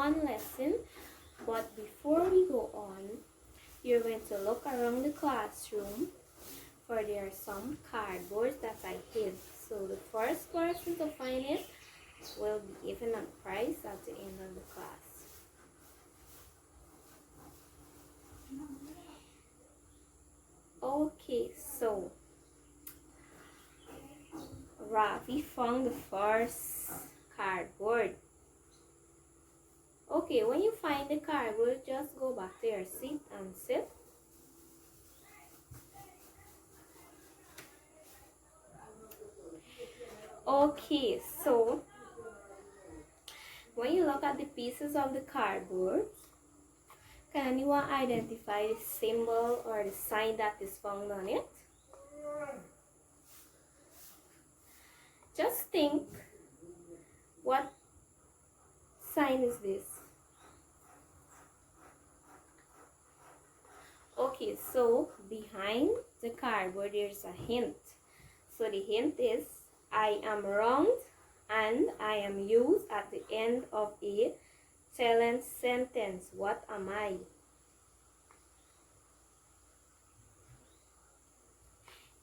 fun lesson. But before we go on, you're going to look around the classroom, for there are some cardboards that I hid. So the first person to find it will be given a prize at the end of the class. Okay, so Ravi found the first cardboard. Okay, when you find the cardboard, just go back to your seat and sit. Okay, so when you look at the pieces of the cardboard, can anyone identify the symbol or the sign that is found on it? Just think, what sign is this? Okay, so behind the cardboard there's a hint. So the hint is, I am round and I am used at the end of a telling sentence. What am I?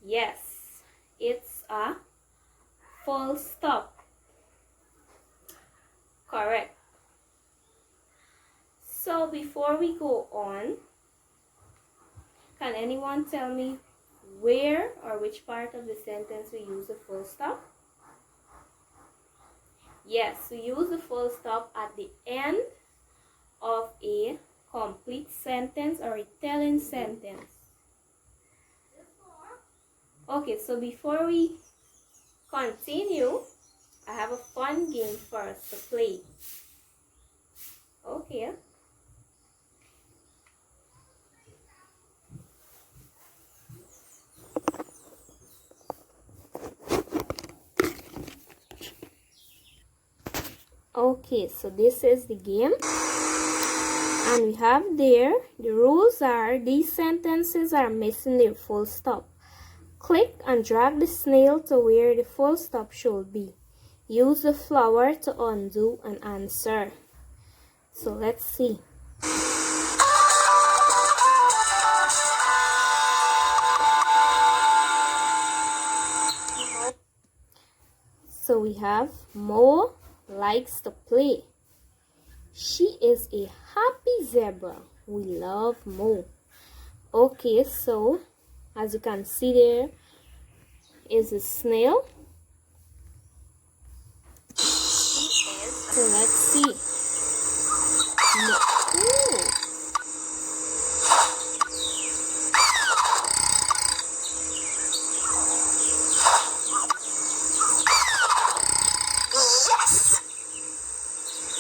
Yes, it's a full stop. Correct. So before we go on, can anyone tell me where or which part of the sentence we use the full stop? Yes, we use the full stop at the end of a complete sentence or a telling sentence. Okay, so before we continue, I have a fun game for us to play. Okay. Okay, so this is the game. And we have there, the rules are, these sentences are missing their full stop. Click and drag the snail to where the full stop should be. Use the flower to undo an answer. So let's see. So we have Mo likes to play. She is a happy zebra. We love Mo. Okay, so as you can see, there is a snail. So let's see. Ooh.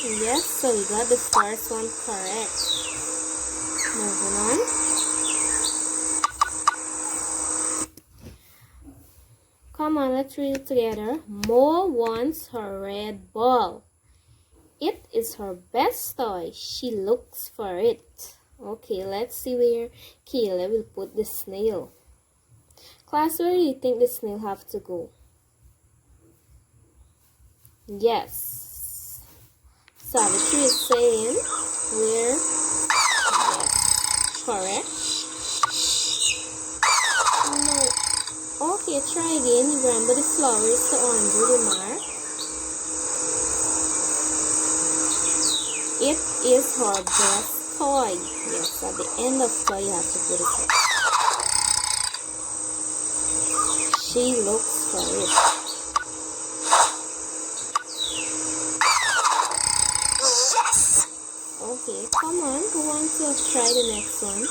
Yes, so we got the first one correct. Moving on. Come on, let's read it together. Mo wants her red ball. It is her best toy. She looks for it. Okay, let's see where Kayla will put the snail. Class, where do you think the snail have to go? Yes. Savitri is saying where? Yes. Correct. No. Okay, try again. Remember the flowers to undo the mark. It is her best toy. Yes, at the end of toy you have to put it. She looks for it. Yes! Okay, come on. Who wants to try the next one?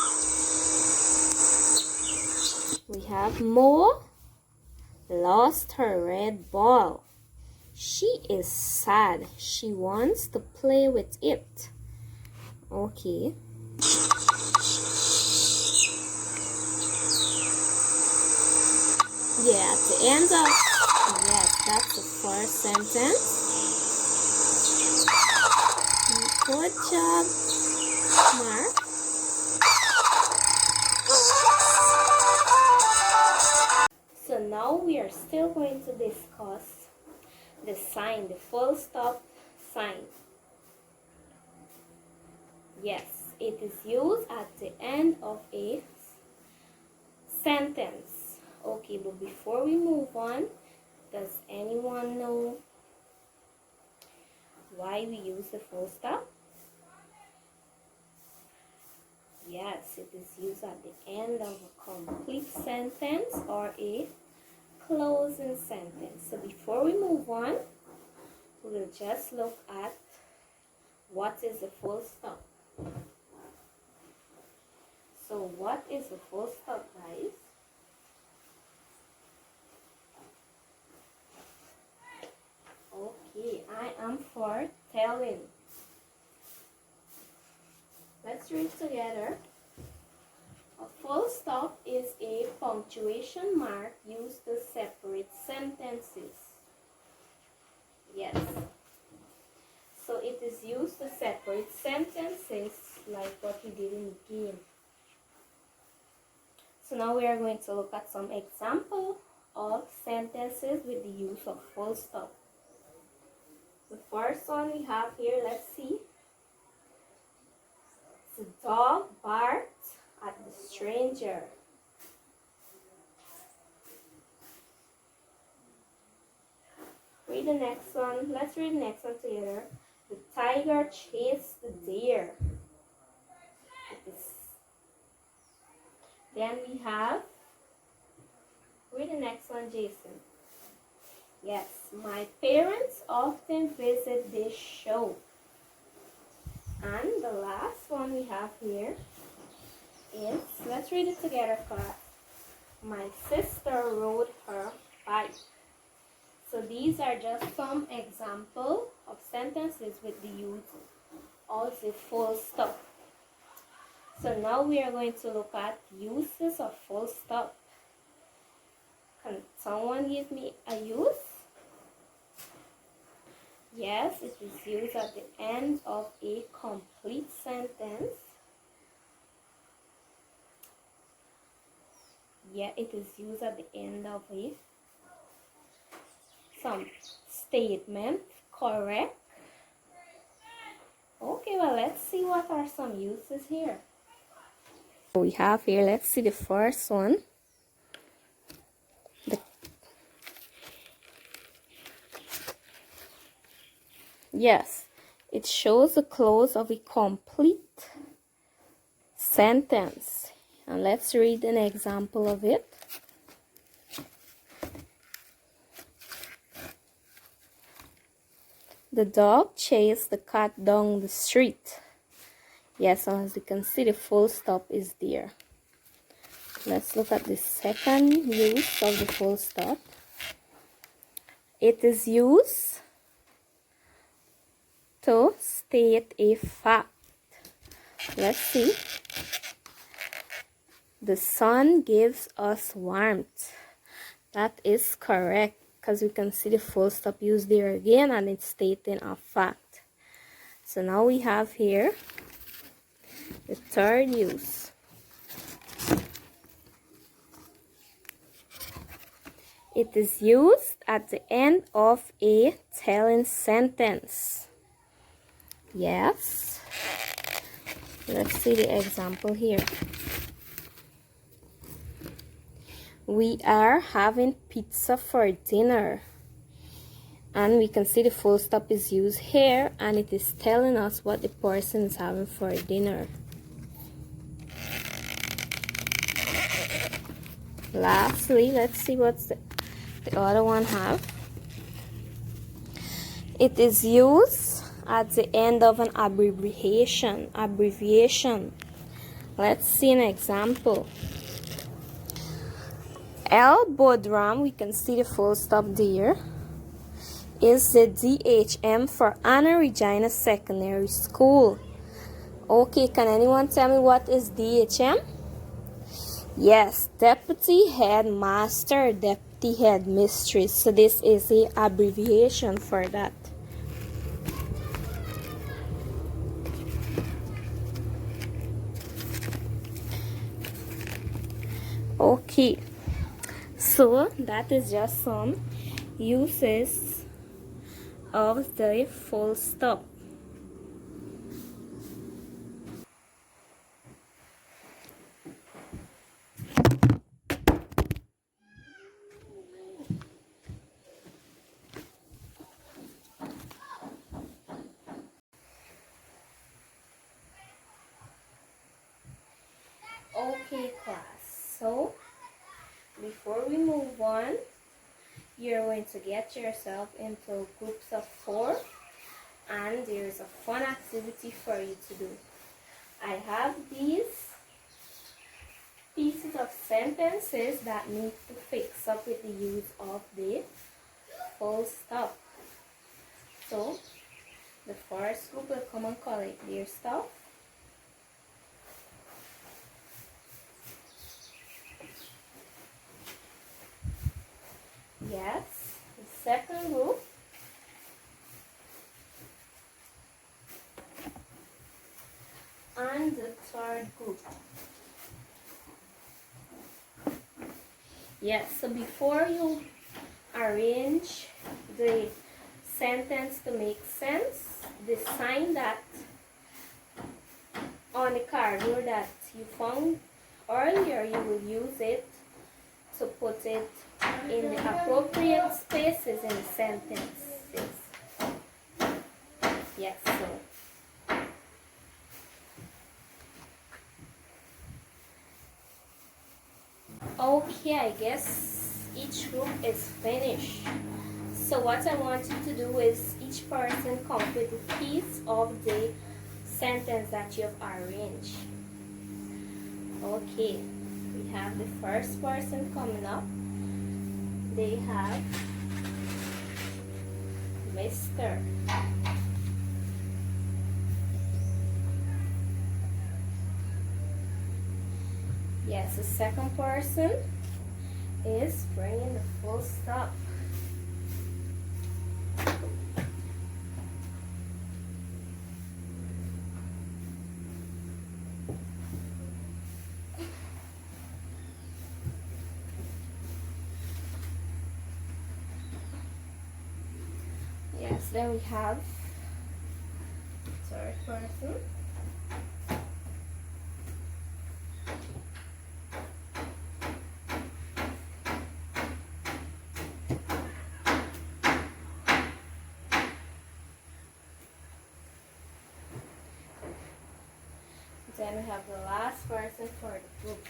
We have Mo lost her red ball. She is sad. She wants to play with it. Okay. Yeah, at the end of, yes, that's the first sentence. Good job, Mark. So now we are still going to discuss the sign, the full stop sign. Yes, it is used at the end of a sentence. Okay, but before we move on, does anyone know why we use the full stop? Yes, it is used at the end of a complete sentence or a closing sentence. So before we move on, we will just look at what is a full stop. So what is a full stop, guys? Okay, I am for telling. Let's read together. A full stop is a punctuation mark used to separate sentences. Yes. So it is used to separate sentences like what we did in the game. So now we are going to look at some example of sentences with the use of full stop. The first one we have here, let's see. The dog barked at the stranger. Read the next one. Let's read the next one together. The tiger chased the deer. Then we have, read the next one, Jason. Yes, my parents often visit this show. And the last one we have here is, let's read it together, class. My sister rode her bike. So these are just some example of sentences with the use of the full stop. So now we are going to look at uses of full stop. Can someone give me a use? Yes, it is used at the end of a complete sentence. Yeah, it is used at the end of some statement, correct? Okay, well, let's see what are some uses here. We have here, let's see the first one. Yes, it shows the close of a complete sentence. And let's read an example of it. The dog chased the cat down the street. Yes, as you can see, the full stop is there. Let's look at the second use of the full stop. It is used to state a fact. Let's see. The sun gives us warmth. That is correct because we can see the full stop used there again and it's stating a fact. So now we have here the third use. It is used at the end of a telling sentence. Yes. Let's see the example here. We are having pizza for dinner. And we can see the full stop is used here and it is telling us what the person is having for dinner. Lastly, let's see what's the other one have. It is used at the end of an abbreviation. Let's see an example. L. Bodram, we can see the full stop there, is the DHM for Anna Regina Secondary School. Okay, can anyone tell me what is DHM? Yes, Deputy Headmaster, Deputy Headmistress. So this is the abbreviation for that. Okay, so that is just some uses of the full stop. before we move on, you're going to get yourself into groups of 4, and there's a fun activity for you to do. I have these pieces of sentences that need to fix up with the use of the full stop. So the first group will come and collect their stuff. Yes, the second group. And the third group. Yes, so before you arrange the sentence to make sense, the sign that on the cardboard that you found earlier, you will use it to put it in the appropriate spaces in the sentences. Yes, so okay, I guess each group is finished. So what I want you to do is each person come with a piece of the sentence that you have arranged. Okay, we have the first person coming up. They have Mr. Yes, the second person is bringing the full stop. Yes, then we have third person. Then we have the last person for the group.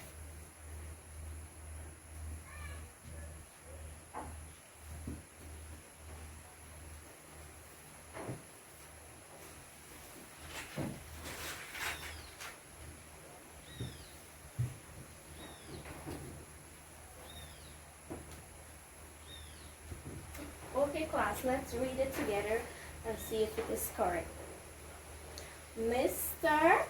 Okay, class, let's read it together and see if it is correct. Mr.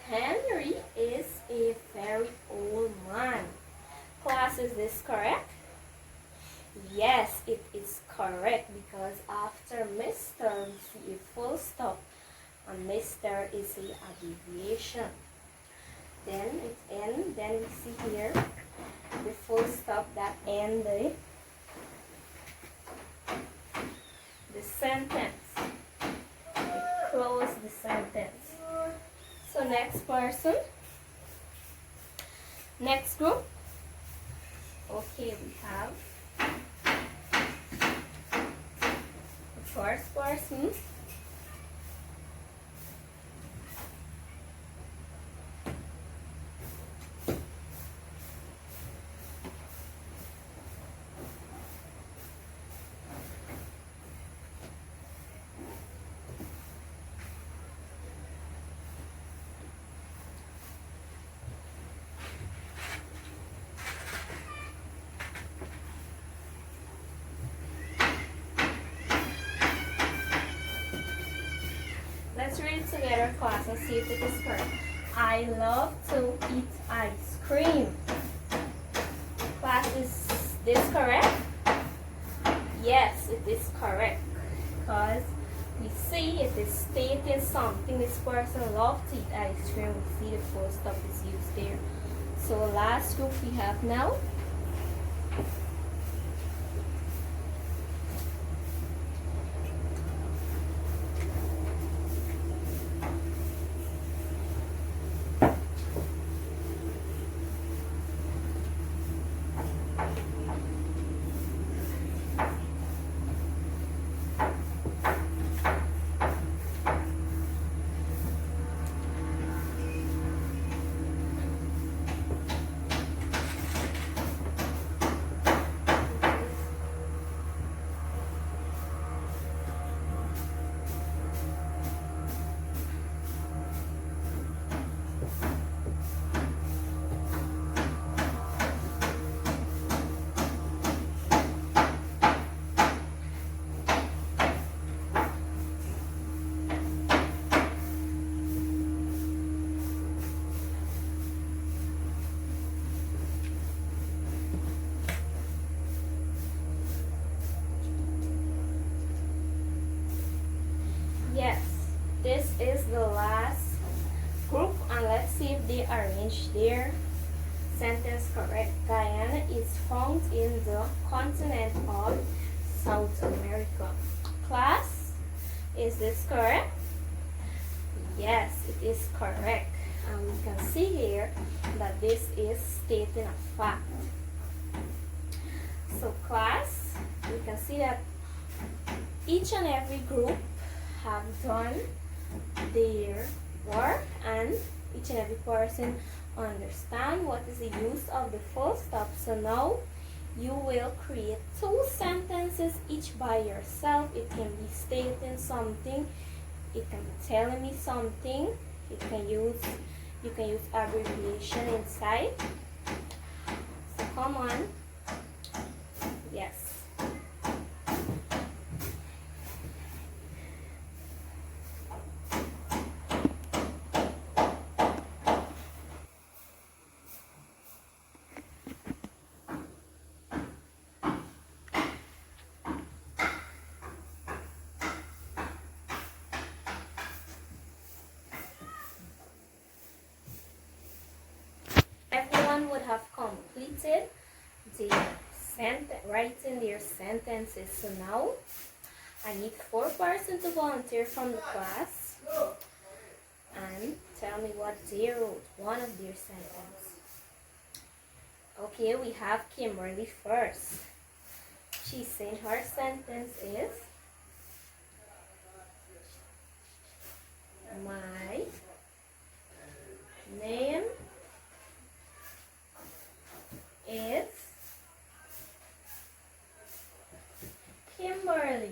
Henry is a very old man. Class, is this correct? Yes, it is correct because after Mr. we see a full stop and Mr. is a abbreviation. Then it ends, then we see here the full stop that ends the sentence. We close the sentence. So next person, next group. Okay, we have the first person. Let's read it together, class, and see if it is correct. I love to eat ice cream. Class, is this correct? Yes, it is correct. Because we see it is stating something. This person loves to eat ice cream. We see the full stop is used there. So last group we have now. Yes, this is the last group, and let's see if they arrange their sentence correct. Guyana is found in the continent of South America. Class, is this correct? Yes, it is correct. And we can see here that this is stating a fact. So class, we can see that each and every group have done their work, and each and every person understand what is the use of the full stop. So now you will create two sentences each by yourself. It can be stating something, it can be telling me something, you can use abbreviation inside. So come on. Yes. Everyone would have completed writing their sentences. So now I need 4 persons to volunteer from the class and tell me what they wrote, one of their sentences. Okay, we have Kimberly first. She's saying her sentence is, my name is Kimberly.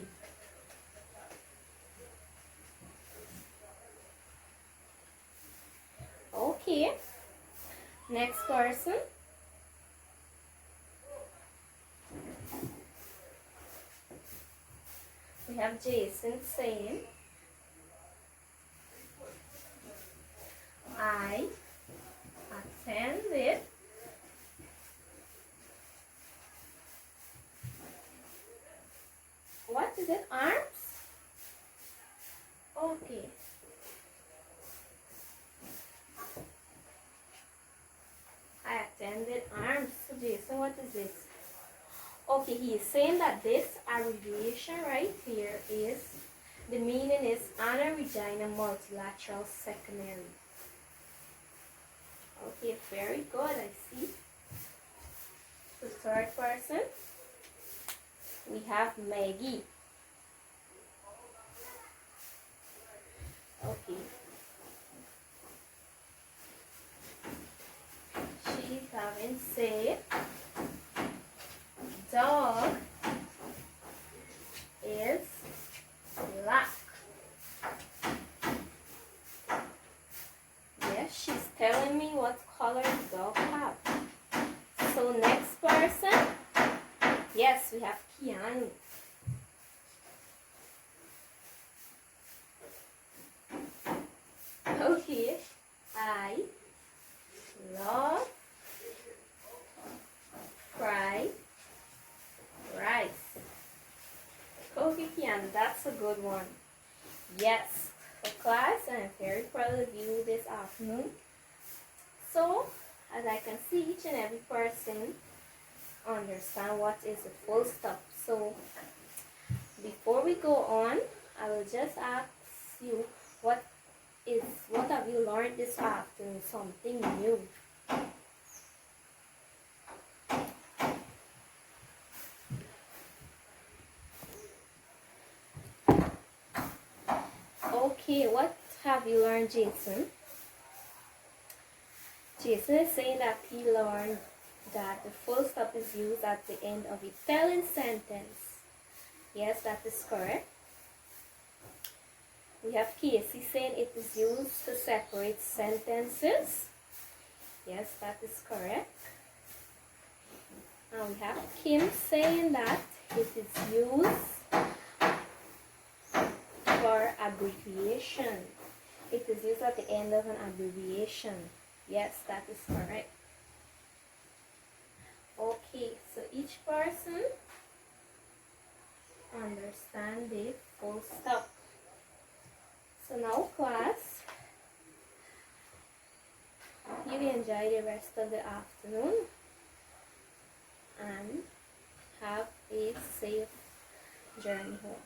Okay, next person. We have Jason saying, I attended what is it, arms? Okay. I attended arms. So Jason, what is this? Okay, he is saying that this abbreviation right here is, the meaning is Anna Regina Multilateral Secondary. Okay, very good, I see. The third person, we have Maggie. Okay. She's having said, dog is black. Yes, she's telling me what color the dog have. So next person, yes, we have Keanu. Okay, I love fried rice. Okay, Keanu, that's a good one. Yes, for class, I'm very proud of you this afternoon. So, as I can see, each and every person understand what is a full stop. So, before we go on, I will just ask you, what have you learned this afternoon? Something new. Okay, what have you learned, Jason? Jason is saying that he learned that the full stop is used at the end of a telling sentence. Yes, that is correct. We have Casey saying it is used to separate sentences. Yes, that is correct. And we have Kim saying that it is used for abbreviation. It is used at the end of an abbreviation. Yes, that is correct. Okay, so each person understand the full stop. So now class, you enjoy the rest of the afternoon and have a safe journey home.